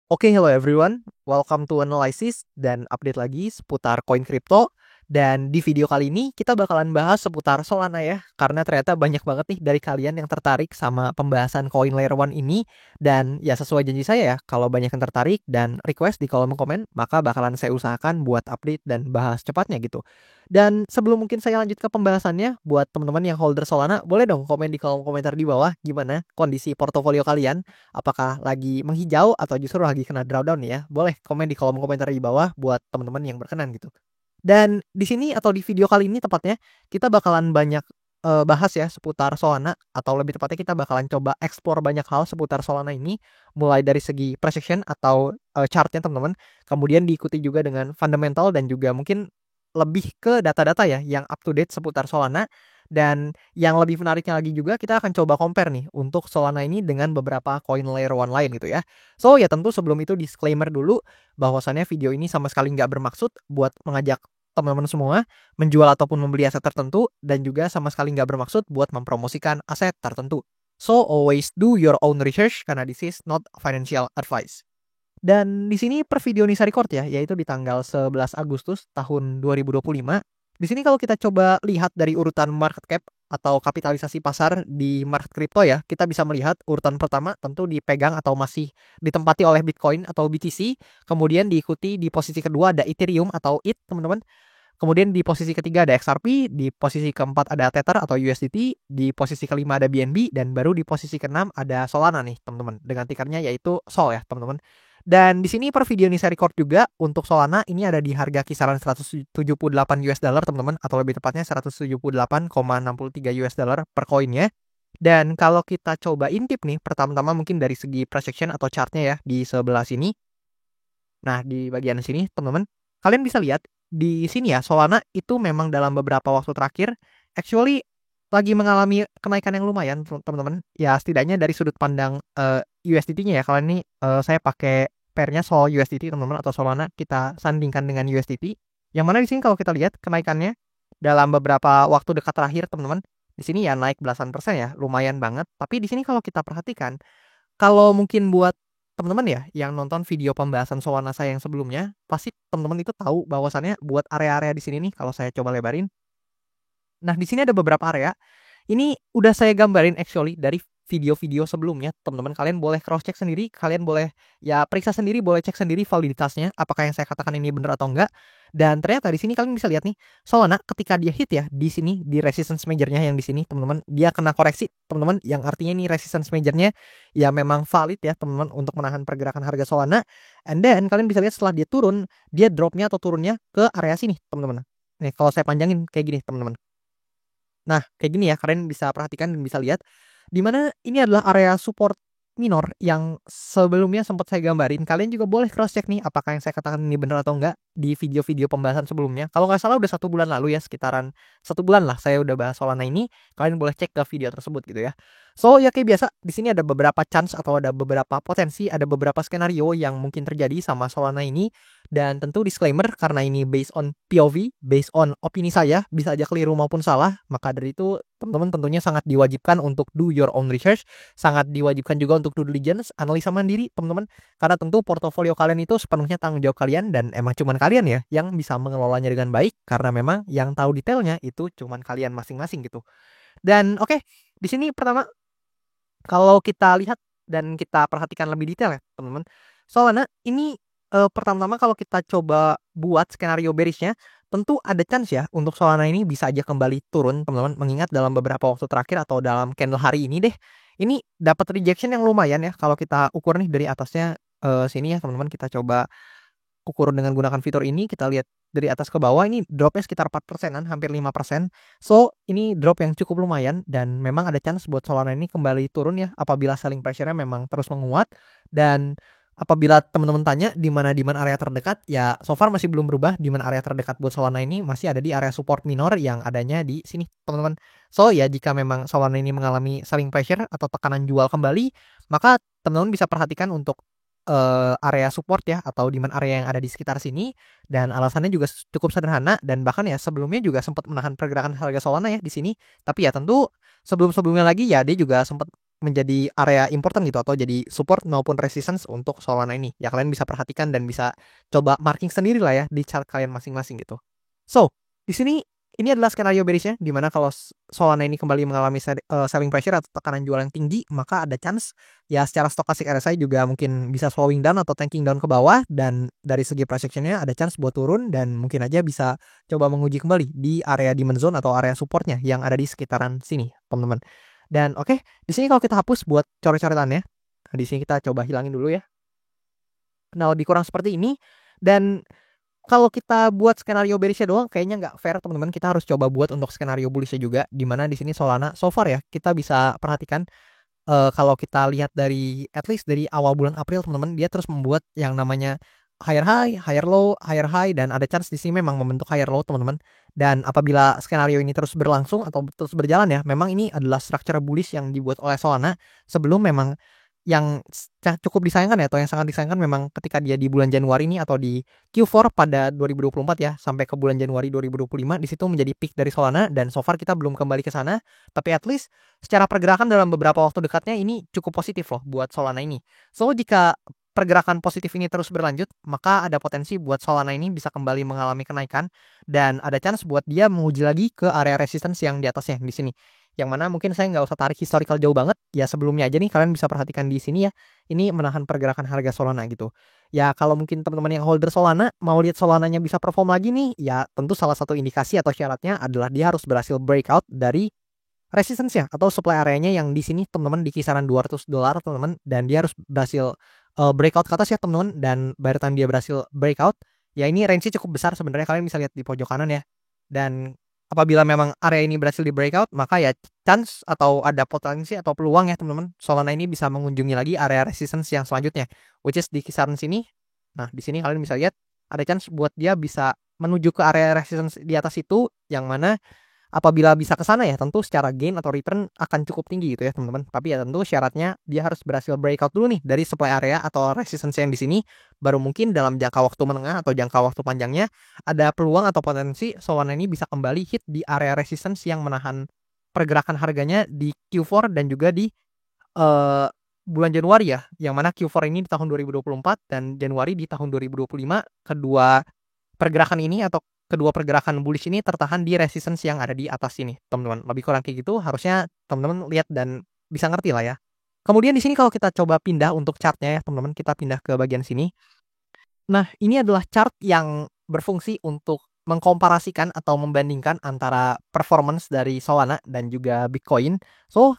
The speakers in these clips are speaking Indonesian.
Oke, hello everyone. Welcome to Analysis dan update lagi seputar koin kripto. Dan di video kali ini kita bakalan bahas seputar Solana ya. Karena ternyata banyak banget nih dari kalian yang tertarik sama pembahasan koin layer 1 ini. Dan ya sesuai janji saya ya, kalau banyak yang tertarik dan request di kolom komen, maka bakalan saya usahakan buat update dan bahas cepatnya gitu. Dan sebelum mungkin saya lanjut ke pembahasannya, buat teman-teman yang holder Solana, boleh dong komen di kolom komentar di bawah gimana kondisi portofolio kalian. Apakah lagi menghijau atau justru lagi kena drawdown nih ya? Boleh komen di kolom komentar di bawah buat teman-teman yang berkenan gitu. Dan di sini atau di video kali ini tepatnya kita bakalan banyak bahas ya seputar Solana, atau lebih tepatnya kita bakalan coba explore banyak hal seputar Solana ini, mulai dari segi price action atau chartnya teman-teman, kemudian diikuti juga dengan fundamental dan juga mungkin lebih ke data-data ya yang up to date seputar Solana. Dan yang lebih menariknya lagi juga, kita akan coba compare nih untuk Solana ini dengan beberapa coin layer 1 lain gitu ya. So ya tentu sebelum itu disclaimer dulu bahwasannya video ini sama sekali nggak bermaksud buat mengajak teman-teman semua menjual ataupun membeli aset tertentu, dan juga sama sekali nggak bermaksud buat mempromosikan aset tertentu. So always do your own research karena this is not financial advice. Dan di sini per video Nisa record ya, yaitu di tanggal 11 Agustus tahun 2025. Di sini kalau kita coba lihat dari urutan market cap atau kapitalisasi pasar di market kripto ya, kita bisa melihat urutan pertama tentu dipegang atau masih ditempati oleh Bitcoin atau BTC, kemudian diikuti di posisi kedua ada Ethereum atau ETH teman-teman. Kemudian di posisi ketiga ada XRP, di posisi keempat ada Tether atau USDT, di posisi kelima ada BNB, dan baru di posisi keenam ada Solana nih teman-teman, dengan tikernya yaitu SOL ya teman-teman. Dan di sini per video ini saya record juga untuk Solana ini ada di harga kisaran 178 US dollar teman-teman, atau lebih tepatnya 178,63 US dollar per koinnya. Dan kalau kita coba intip nih, pertama-tama mungkin dari segi price action atau chartnya ya di sebelah sini. Nah, di bagian sini teman-teman, kalian bisa lihat di sini ya, Solana itu memang dalam beberapa waktu terakhir actually lagi mengalami kenaikan yang lumayan teman-teman. Ya setidaknya dari sudut pandang USDT-nya ya. Kalau ini saya pakai pairnya Sol USDT teman-teman, atau Solana kita sandingkan dengan USDT. Yang mana di sini kalau kita lihat kenaikannya dalam beberapa waktu dekat terakhir teman-teman, di sini ya naik belasan persen ya, lumayan banget. Tapi di sini kalau kita perhatikan, kalau mungkin buat teman-teman ya yang nonton video pembahasan Solana saya yang sebelumnya, pasti teman-teman itu tahu bahwasannya buat area-area di sini nih, kalau saya coba lebarin. Nah, di sini ada beberapa area. Ini udah saya gambarin actually dari video-video sebelumnya. Teman-teman kalian boleh cross check sendiri, kalian boleh ya periksa sendiri, boleh cek sendiri validitasnya apakah yang saya katakan ini benar atau enggak. Dan ternyata di sini kalian bisa lihat nih, Solana ketika dia hit ya di sini di resistance majornya yang di sini teman-teman, dia kena koreksi teman-teman, yang artinya ini resistance majornya ya memang valid ya teman-teman untuk menahan pergerakan harga Solana. And then kalian bisa lihat setelah dia turun, dia dropnya atau turunnya ke area sini teman-teman. Nih kalau saya panjangin kayak gini teman-teman. Nah, kayak gini ya, kalian bisa perhatikan dan bisa lihat di mana ini adalah area support minor yang sebelumnya sempat saya gambarin. Kalian juga boleh cross check nih apakah yang saya katakan ini benar atau enggak di video-video pembahasan sebelumnya. Kalau nggak salah udah 1 bulan lalu ya, sekitaran 1 bulan lah saya udah bahas Solana ini. Kalian boleh cek ke video tersebut gitu ya. So ya kayak biasa, di sini ada beberapa chance atau ada beberapa potensi, ada beberapa skenario yang mungkin terjadi sama Solana ini. Dan tentu disclaimer, karena ini based on POV, based on opini saya, bisa aja keliru maupun salah. Maka dari itu teman-teman tentunya sangat diwajibkan untuk do your own research, sangat diwajibkan juga untuk due diligence, analisa mandiri teman-teman. Karena tentu portofolio kalian itu sepenuhnya tanggung jawab kalian, dan emang cuman kalian ya yang bisa mengelolanya dengan baik, karena memang yang tahu detailnya itu cuman kalian masing-masing gitu. Dan oke, di sini pertama kalau kita lihat dan kita perhatikan lebih detail ya teman-teman, Solana ini pertama-tama kalau kita coba buat skenario bearishnya, tentu ada chance ya untuk Solana ini bisa aja kembali turun teman-teman, mengingat dalam beberapa waktu terakhir atau dalam candle hari ini deh, ini dapat rejection yang lumayan ya. Kalau kita ukur nih dari atasnya sini ya teman-teman, kita coba ukur dengan gunakan fitur ini, kita lihat dari atas ke bawah ini dropnya sekitar 4%-an, hampir 5%. So ini drop yang cukup lumayan, dan memang ada chance buat Solana ini kembali turun ya apabila selling pressure-nya memang terus menguat. Dan apabila teman-teman tanya di mana area terdekat, ya so far masih belum berubah. Di mana area terdekat buat Solana ini masih ada di area support minor yang adanya di sini teman-teman. So ya jika memang Solana ini mengalami selling pressure atau tekanan jual kembali, maka teman-teman bisa perhatikan untuk area support ya, atau di mana area yang ada di sekitar sini. Dan alasannya juga cukup sederhana, dan bahkan ya sebelumnya juga sempat menahan pergerakan harga Solana ya di sini. Tapi ya tentu sebelum-sebelumnya lagi ya dia juga sempat menjadi area important gitu atau jadi support maupun resistance untuk Solana ini. Ya kalian bisa perhatikan dan bisa coba marking sendiri lah ya di chart kalian masing-masing gitu. So, di sini ini adalah skenario bearish-nya di mana kalau Solana ini kembali mengalami selling pressure atau tekanan jual yang tinggi, maka ada chance ya secara stokastik RSI juga mungkin bisa slowing down atau tanking down ke bawah, dan dari segi price action-nya ada chance buat turun dan mungkin aja bisa coba menguji kembali di area demand zone atau area supportnya yang ada di sekitaran sini, teman-teman. Dan oke, di sini kalau kita hapus buat coret-coretannya, nah, di sini kita coba hilangin dulu ya. Nah, lebih kurang seperti ini. Dan kalau kita buat skenario bearish-nya doang kayaknya nggak fair, teman-teman. Kita harus coba buat untuk skenario bullish-nya juga, dimana di sini Solana so far ya kita bisa perhatikan kalau kita lihat dari at least dari awal bulan April, teman-teman, dia terus membuat yang namanya higher high, higher low, higher high, dan ada chance di sini memang membentuk higher low, teman-teman. Dan apabila skenario ini terus berlangsung atau terus berjalan ya, memang ini adalah structure bullish yang dibuat oleh Solana sebelum memang yang cukup disayangkan ya, atau yang sangat disayangkan memang ketika dia di bulan Januari ini atau di Q4 pada 2024 ya sampai ke bulan Januari 2025, di situ menjadi peak dari Solana, dan so far kita belum kembali ke sana, tapi at least secara pergerakan dalam beberapa waktu dekatnya ini cukup positif loh buat Solana ini. So jika pergerakan positif ini terus berlanjut, maka ada potensi buat Solana ini bisa kembali mengalami kenaikan dan ada chance buat dia menguji lagi ke area resistance yang di atasnya di sini. Yang mana mungkin saya nggak usah tarik historical jauh banget, ya sebelumnya aja nih kalian bisa perhatikan di sini ya, ini menahan pergerakan harga Solana gitu. Ya kalau mungkin teman-teman yang holder Solana mau lihat Solananya bisa perform lagi nih, ya tentu salah satu indikasi atau syaratnya adalah dia harus berhasil breakout dari resistance-nya atau supply area-nya yang di sini teman-teman di kisaran $200 teman-teman, dan dia harus berhasil breakout ke atas ya teman-teman, dan by the time dia berhasil breakout ya ini range-nya cukup besar sebenarnya, kalian bisa lihat di pojok kanan ya. Dan apabila memang area ini berhasil di breakout, maka ya chance atau ada potensi atau peluang ya teman-teman Solana ini bisa mengunjungi lagi area resistance yang selanjutnya, which is di kisaran sini. Nah di sini kalian bisa lihat ada chance buat dia bisa menuju ke area resistance di atas itu, yang mana apabila bisa ke sana ya tentu secara gain atau return akan cukup tinggi gitu ya teman-teman. Tapi ya tentu syaratnya dia harus berhasil breakout dulu nih dari supply area atau resistance yang di sini, baru mungkin dalam jangka waktu menengah atau jangka waktu panjangnya ada peluang atau potensi Solana ini bisa kembali hit di area resistance yang menahan pergerakan harganya di Q4 dan juga di uh, bulan Januari ya, yang mana Q4 ini di tahun 2024 dan Januari di tahun 2025. Kedua pergerakan ini atau kedua pergerakan bullish ini tertahan di resistance yang ada di atas sini, teman-teman. Lebih kurang kayak gitu, harusnya teman-teman lihat dan bisa ngerti lah ya. Kemudian di sini kalau kita coba pindah untuk chartnya ya, teman-teman, kita pindah ke bagian sini. Nah, ini adalah chart yang berfungsi untuk mengkomparasikan atau membandingkan antara performance dari Solana dan juga Bitcoin. So,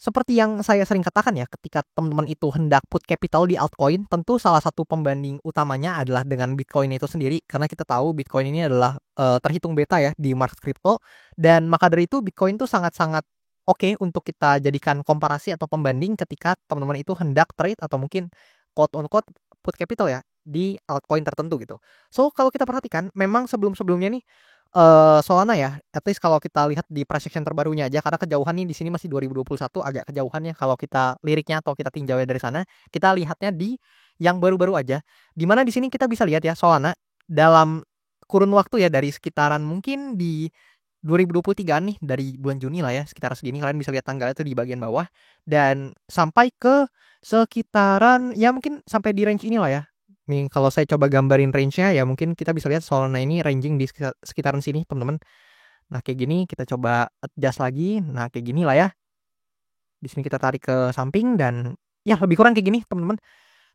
seperti yang saya sering katakan ya, ketika teman-teman itu hendak put capital di altcoin, tentu salah satu pembanding utamanya adalah dengan Bitcoin itu sendiri, karena kita tahu Bitcoin ini adalah terhitung beta ya di market crypto, dan maka dari itu Bitcoin itu sangat-sangat oke untuk kita jadikan komparasi atau pembanding ketika teman-teman itu hendak trade atau mungkin quote on quote put capital ya di altcoin tertentu gitu. So kalau kita perhatikan memang sebelum-sebelumnya nih Solana ya, at least kalau kita lihat di price action terbarunya aja, karena kejauhan nih di sini masih 2021 agak kejauhan ya kalau kita liriknya atau kita tinjaunya dari sana, kita lihatnya di yang baru-baru aja. Dimana di sini kita bisa lihat ya Solana dalam kurun waktu ya dari sekitaran mungkin di 2023 nih, dari bulan Juni lah ya, sekitar segini kalian bisa lihat tanggalnya itu di bagian bawah, dan sampai ke sekitaran ya mungkin sampai di range inilah ya. Nih kalau saya coba gambarin range-nya ya mungkin kita bisa lihat Solana ini ranging di sekitaran sini teman-teman. Nah kayak gini kita coba adjust lagi. Nah kayak gini lah ya. Di sini kita tarik ke samping dan ya lebih kurang kayak gini teman-teman.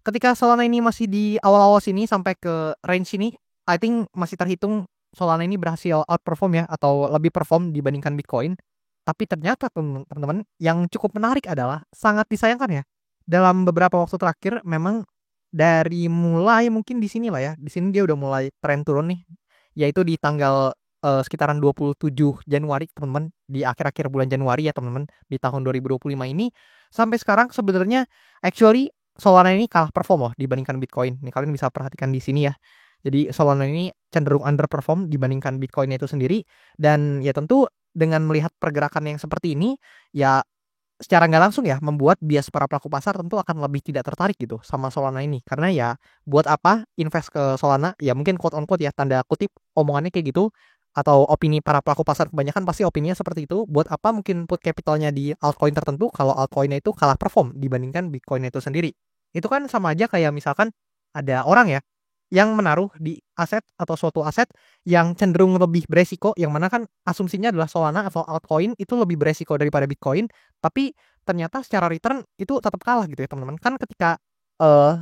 Ketika Solana ini masih di awal-awal sini sampai ke range ini, I think masih terhitung Solana ini berhasil outperform ya atau lebih perform dibandingkan Bitcoin. Tapi ternyata teman-teman yang cukup menarik adalah sangat disayangkan ya. Dalam beberapa waktu terakhir memang dari mulai mungkin di sini lah ya. Di sini dia udah mulai tren turun nih. Yaitu di tanggal sekitaran 27 Januari teman-teman, di akhir-akhir bulan Januari ya teman-teman, di tahun 2025 ini sampai sekarang sebenarnya actually Solana ini kalah perform loh dibandingkan Bitcoin. Nih kalian bisa perhatikan di sini ya. Jadi Solana ini cenderung underperform dibandingkan Bitcoin itu sendiri, dan ya tentu dengan melihat pergerakan yang seperti ini ya secara nggak langsung ya membuat bias para pelaku pasar tentu akan lebih tidak tertarik gitu sama Solana ini, karena ya buat apa invest ke Solana, ya mungkin quote on quote ya tanda kutip omongannya kayak gitu, atau opini para pelaku pasar kebanyakan pasti opininya seperti itu. Buat apa mungkin put capitalnya di altcoin tertentu kalau altcoinnya itu kalah perform dibandingkan Bitcoin itu sendiri. Itu kan sama aja kayak misalkan ada orang ya yang menaruh di aset atau suatu aset yang cenderung lebih beresiko, yang mana kan asumsinya adalah Solana atau altcoin itu lebih beresiko daripada Bitcoin, tapi ternyata secara return itu tetap kalah gitu ya teman-teman. Kan ketika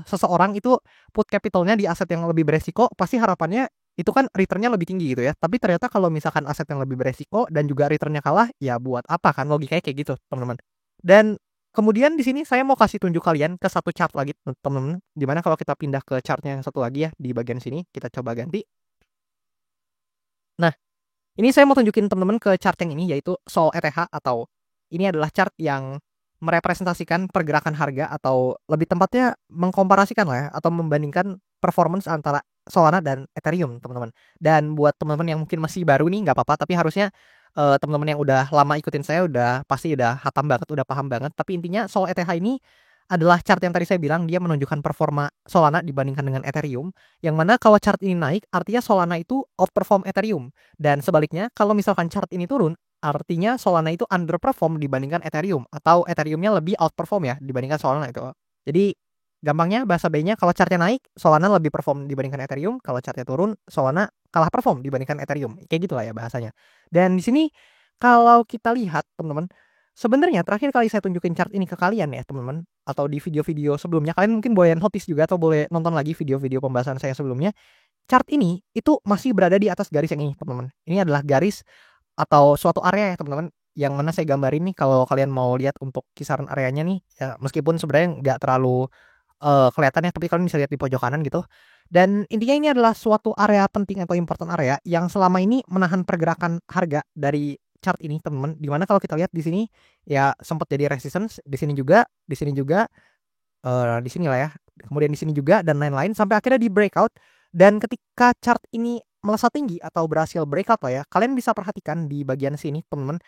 seseorang itu put capitalnya di aset yang lebih beresiko, pasti harapannya itu kan returnnya lebih tinggi gitu ya. Tapi ternyata kalau misalkan aset yang lebih beresiko dan juga returnnya kalah, ya buat apa kan, logikanya kayak gitu teman-teman. Dan kemudian di sini saya mau kasih tunjuk kalian ke satu chart lagi teman-teman. Dimana kalau kita pindah ke chartnya yang satu lagi ya di bagian sini, kita coba ganti. Nah, ini saya mau tunjukin teman-teman ke chart yang ini, yaitu Sol ETH, atau ini adalah chart yang merepresentasikan pergerakan harga, atau lebih tepatnya mengkomparasikan lah ya, atau membandingkan performance antara Solana dan Ethereum teman-teman. Dan buat teman-teman yang mungkin masih baru nih nggak apa-apa, tapi harusnya teman-teman yang udah lama ikutin saya udah pasti udah hatam banget, udah paham banget. Tapi intinya Sol ETH ini adalah chart yang tadi saya bilang dia menunjukkan performa Solana dibandingkan dengan Ethereum, yang mana kalau chart ini naik artinya Solana itu outperform Ethereum, dan sebaliknya kalau misalkan chart ini turun artinya Solana itu underperform dibandingkan Ethereum, atau Ethereumnya lebih outperform ya dibandingkan Solana itu. Jadi gampangnya bahasa B-nya, kalau chartnya naik Solana lebih perform dibandingkan Ethereum, kalau chartnya turun Solana kalah perform dibandingkan Ethereum, kayak gitulah ya bahasanya. Dan di sini kalau kita lihat teman-teman, sebenarnya terakhir kali saya tunjukin chart ini ke kalian ya teman-teman, atau di video-video sebelumnya, kalian mungkin boleh notice juga atau boleh nonton lagi video-video pembahasan saya sebelumnya. Chart ini itu masih berada di atas garis yang ini teman-teman. Ini adalah garis atau suatu area ya teman-teman, yang mana saya gambarin nih. Kalau kalian mau lihat untuk kisaran areanya nih ya, meskipun sebenarnya nggak terlalu kelihatan ya, tapi kalian bisa lihat di pojok kanan gitu. Dan intinya ini adalah suatu area penting atau important area yang selama ini menahan pergerakan harga dari chart ini teman-teman. Dimana kalau kita lihat di sini ya sempat jadi resistance, di sini juga, di sini juga, di sini lah ya, kemudian di sini juga, dan lain-lain sampai akhirnya di breakout. Dan ketika chart ini melesat tinggi atau berhasil breakout lah ya, kalian bisa perhatikan di bagian sini teman-teman.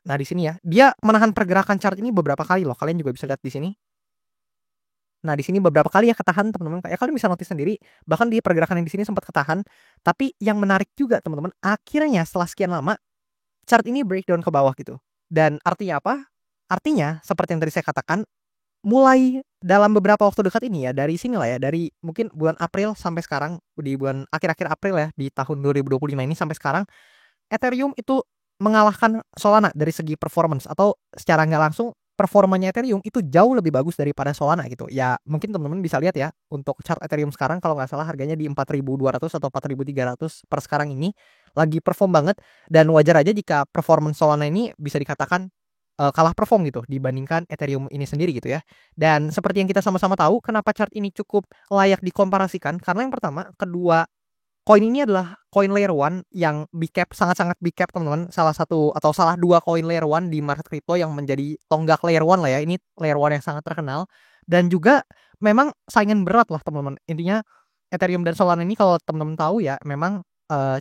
Nah di sini ya, dia menahan pergerakan chart ini beberapa kali loh, kalian juga bisa lihat di sini. Nah di sini beberapa kali ya ketahan teman-teman, kayak kalian bisa notice sendiri, bahkan di pergerakan yang di sini sempat ketahan. Tapi yang menarik juga teman-teman, akhirnya setelah sekian lama chart ini breakdown ke bawah gitu. Dan artinya apa? Artinya seperti yang tadi saya katakan, mulai dalam beberapa waktu dekat ini ya, dari sini lah ya, dari mungkin bulan April sampai sekarang, di bulan akhir-akhir April ya, di tahun 2025 ini sampai sekarang, Ethereum itu mengalahkan Solana dari segi performance, atau secara nggak langsung performanya Ethereum itu jauh lebih bagus daripada Solana gitu. Ya mungkin teman-teman bisa lihat ya, untuk chart Ethereum sekarang kalau nggak salah harganya di 4.200 atau 4.300 per sekarang ini, lagi perform banget. Dan wajar aja jika performance Solana ini bisa dikatakan kalah perform gitu dibandingkan Ethereum ini sendiri gitu ya. Dan seperti yang kita sama-sama tahu, kenapa chart ini cukup layak dikomparasikan, karena yang pertama, kedua koin ini adalah koin layer 1 yang big cap, sangat-sangat big cap teman-teman. Salah satu atau salah dua koin layer 1 di market crypto yang menjadi tonggak layer 1 lah ya. Ini layer 1 yang sangat terkenal, dan juga memang saingan berat lah teman-teman. Intinya Ethereum dan Solana ini kalau teman-teman tahu ya, memang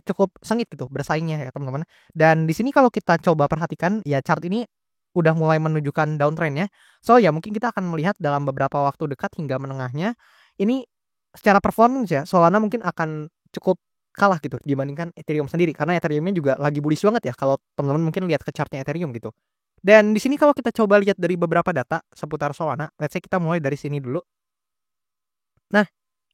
cukup sengit gitu bersaingnya ya teman-teman. Dan di sini kalau kita coba perhatikan ya, chart ini udah mulai menunjukkan downtrend ya. So ya mungkin kita akan melihat dalam beberapa waktu dekat hingga menengahnya ini secara performance ya, Solana mungkin akan cukup kalah gitu dibandingkan Ethereum sendiri, karena Ethereumnya juga lagi bullish banget ya kalau teman-teman mungkin lihat ke chartnya Ethereum gitu. Dan di sini kalau kita coba lihat dari beberapa data seputar Solana, let's say kita mulai dari sini dulu. Nah,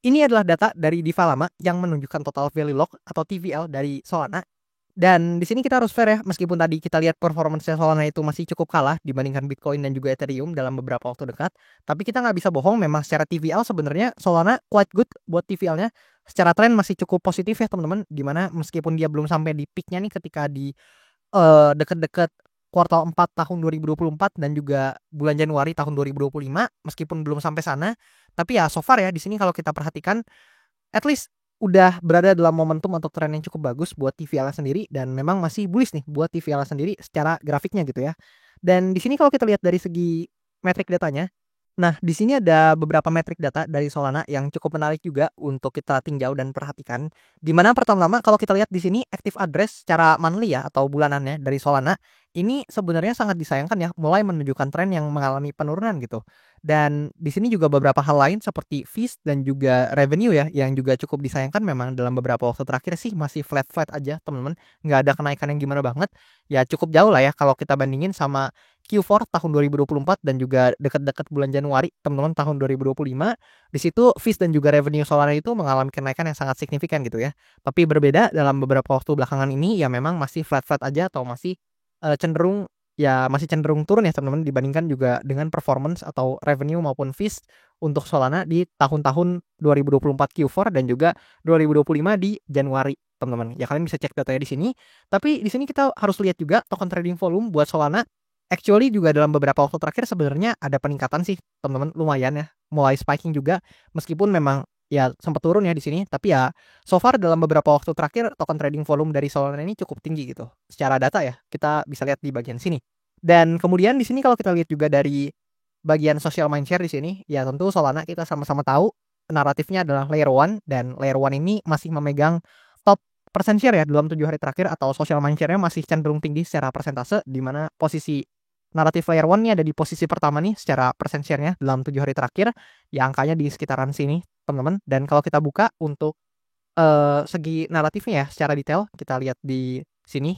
ini adalah data dari Divalama yang menunjukkan total value lock atau TVL dari Solana. Dan di sini kita harus fair ya, meskipun tadi kita lihat performance Solana itu masih cukup kalah dibandingkan Bitcoin dan juga Ethereum dalam beberapa waktu dekat, tapi kita nggak bisa bohong, memang secara TVL sebenarnya Solana quite good buat TVL-nya. Secara tren masih cukup positif ya teman-teman, dimana meskipun dia belum sampai di peak-nya nih ketika di deket-deket kuartal 4 tahun 2024 dan juga bulan Januari tahun 2025, meskipun belum sampai sana, tapi ya so far ya di sini kalau kita perhatikan, at least udah berada dalam momentum atau tren yang cukup bagus buat TVL sendiri, dan memang masih bullish nih buat TVL sendiri secara grafiknya gitu ya. Dan di sini kalau kita lihat dari segi metrik datanya, Nah, di sini ada beberapa metrik data dari Solana yang cukup menarik juga untuk kita tinjau dan perhatikan. Di mana pertama-tama kalau kita lihat di sini active address secara monthly ya atau bulanannya dari Solana ini sebenarnya sangat disayangkan ya, mulai menunjukkan tren yang mengalami penurunan gitu. Dan di sini juga beberapa hal lain seperti fees dan juga revenue ya yang juga cukup disayangkan memang dalam beberapa waktu terakhir sih masih flat-flat aja, teman-teman. Nggak ada kenaikan yang gimana banget. Ya cukup jauh lah ya kalau kita bandingin sama Q4 tahun 2024 dan juga dekat-dekat bulan Januari teman-teman tahun 2025 di situ fees dan juga revenue Solana itu mengalami kenaikan yang sangat signifikan gitu ya. Tapi berbeda dalam beberapa waktu belakangan ini ya memang masih flat-flat aja atau masih cenderung ya masih cenderung turun ya teman-teman dibandingkan juga dengan performance atau revenue maupun fees untuk Solana di tahun-tahun 2024 Q4 dan juga 2025 di Januari teman-teman. Ya kalian bisa cek datanya di sini. Tapi di sini kita harus lihat juga token trading volume buat Solana. Actually juga dalam beberapa waktu terakhir sebenarnya ada peningkatan sih teman-teman lumayan ya, mulai spiking juga meskipun memang ya sempat turun ya di sini tapi ya so far dalam beberapa waktu terakhir token trading volume dari Solana ini cukup tinggi gitu. Secara data ya kita bisa lihat di bagian sini. Dan kemudian di sini kalau kita lihat juga dari bagian social mindshare di sini ya tentu Solana kita sama-sama tahu naratifnya adalah layer 1 dan layer 1 ini masih memegang top persen share ya dalam 7 hari terakhir atau social mindshare-nya masih cenderung tinggi secara persentase di mana posisi naratif layer 1 nih ada di posisi pertama nih secara persen share-nya dalam 7 hari terakhir. Ya angkanya di sekitaran sini, teman-teman. Dan kalau kita buka untuk segi naratifnya ya secara detail, kita lihat di sini.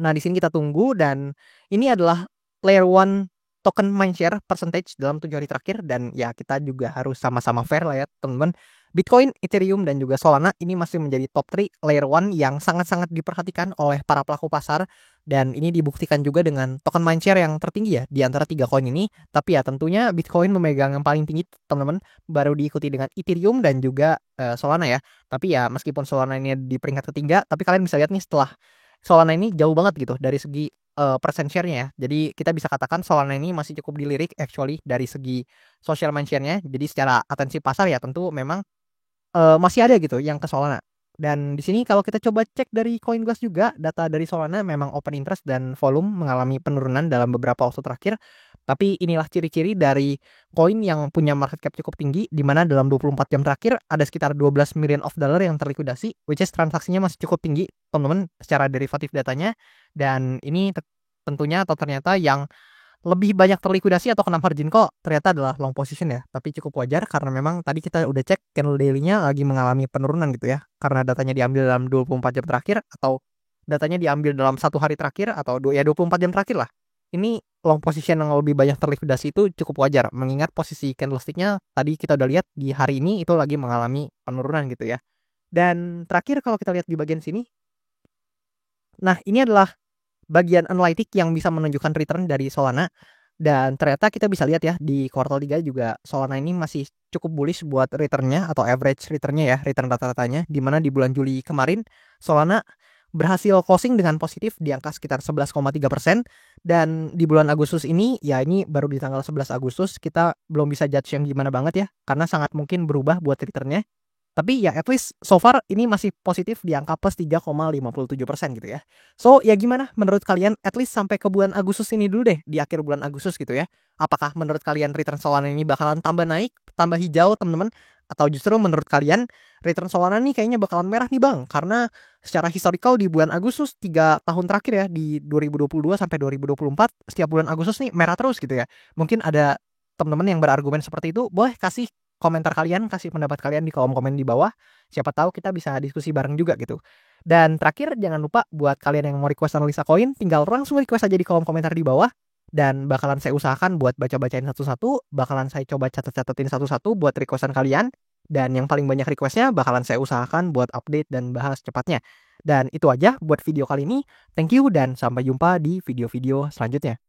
Nah, di sini kita tunggu dan ini adalah layer 1 token mindshare percentage dalam 7 hari terakhir dan ya kita juga harus sama-sama fair lah ya, teman-teman. Bitcoin, Ethereum dan juga Solana ini masih menjadi top 3 layer 1 yang sangat-sangat diperhatikan oleh para pelaku pasar dan ini dibuktikan juga dengan token mindshare yang tertinggi ya di antara 3 koin ini. Tapi ya tentunya Bitcoin memegang yang paling tinggi, teman-teman, baru diikuti dengan Ethereum dan juga Solana ya. Tapi ya meskipun Solana ini di peringkat ketiga, tapi kalian bisa lihat nih setelah Solana ini jauh banget gitu dari segi persen share-nya ya. Jadi kita bisa katakan Solana ini masih cukup dilirik actually dari segi social mindshare-nya. Jadi secara atensi pasar ya tentu memang masih ada gitu yang ke Solana. Dan di sini kalau kita coba cek dari CoinGlass juga, data dari Solana memang open interest dan volume mengalami penurunan dalam beberapa waktu terakhir. Tapi inilah ciri-ciri dari koin yang punya market cap cukup tinggi, di mana dalam 24 jam terakhir ada sekitar 12 million of dollar yang terlikuidasi, which is transaksinya masih cukup tinggi, teman-teman, secara derivatif datanya. Dan ini tentunya atau ternyata yang lebih banyak terlikuidasi atau kena margin call ternyata adalah long position ya. Tapi cukup wajar karena memang tadi kita udah cek candle daily-nya lagi mengalami penurunan gitu ya. Karena datanya diambil dalam 24 jam terakhir atau datanya diambil dalam 1 hari terakhir atau 24 jam terakhir lah. Ini long position yang lebih banyak terlikuidasi itu cukup wajar mengingat posisi candlestick-nya tadi kita udah lihat di hari ini itu lagi mengalami penurunan gitu ya. Dan terakhir kalau kita lihat di bagian sini, nah ini adalah bagian analytic yang bisa menunjukkan return dari Solana dan ternyata kita bisa lihat ya di kuartal 3 juga Solana ini masih cukup bullish buat returnnya atau average returnnya ya, return rata-ratanya, di mana di bulan Juli kemarin Solana berhasil closing dengan positif di angka sekitar 11,3% dan di bulan Agustus ini ya ini baru di tanggal 11 Agustus kita belum bisa judge yang gimana banget ya karena sangat mungkin berubah buat returnnya. Tapi ya at least so far ini masih positif di angka plus 3,57% gitu ya. So ya gimana menurut kalian at least sampai ke bulan Agustus ini dulu deh, di akhir bulan Agustus gitu ya. Apakah menurut kalian return Solana ini bakalan tambah naik, tambah hijau teman-teman? Atau justru menurut kalian return Solana nih kayaknya bakalan merah nih bang? Karena secara historical di bulan Agustus 3 tahun terakhir ya di 2022 sampai 2024 setiap bulan Agustus nih merah terus gitu ya. Mungkin ada teman-teman yang berargumen seperti itu, boleh kasih komentar kalian, kasih pendapat kalian di kolom komen di bawah. Siapa tahu kita bisa diskusi bareng juga gitu. Dan terakhir jangan lupa buat kalian yang mau request analisa koin, tinggal langsung request aja di kolom komentar di bawah. Dan bakalan saya usahakan buat baca-bacain satu-satu, bakalan saya coba catat-catatin satu-satu buat requestan kalian. Dan yang paling banyak requestnya bakalan saya usahakan buat update dan bahas cepatnya. Dan itu aja buat video kali ini. Thank you dan sampai jumpa di video-video selanjutnya.